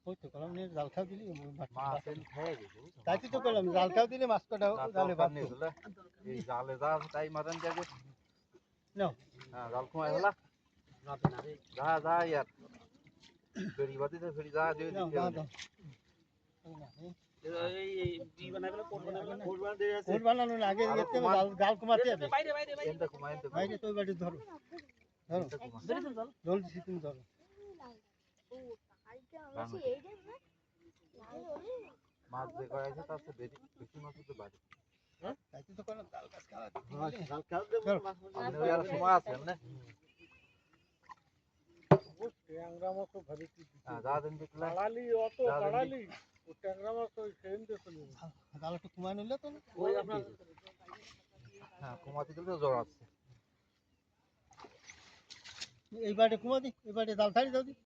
ওই তো কলম নিয়ে জাল খাও দিলি মাছ এনে খেয়ে গেছে তাই তো কলম জাল খাও দিলে মাছ কটা জালে বাদ এই জালে যা তাই মারেন যাবে নাও হ্যাঁ জাল কমাই হলা যা যা ইয়ার ফেরি বাদিতে ফেরি যা দিয়ে নাও দিতে দাও হবে দাও কোট কোট বানানো না আগে যেতে হবে জাল কমাতে হবে এন্ড কমাই এন্ড বাইরে তো বাড়ি ধরো ধরো জল দিছি তুমি ধরো মাছ যে করাইছে তার চেয়ে বেশি মাছ হতে পারে তাই তো কলম জাল গাছ খাওয়া জাল খাও দেব মাছ আপনি আর সময় আছেন না ট্যাংরা মাছ ভারী কি হ্যাঁ যা দিন দেখলে কাড়ালি অত কাড়ালি ও ট্যাংরা মাছ ওই সেন্টে চলে জাল একটু কমায় নিলে তো ওই আপনার হ্যাঁ কমাতে দিলে জ্বর আছে এই বাড়ি কমা দি এই বাড়ি জাল ছাড়ি দাও দি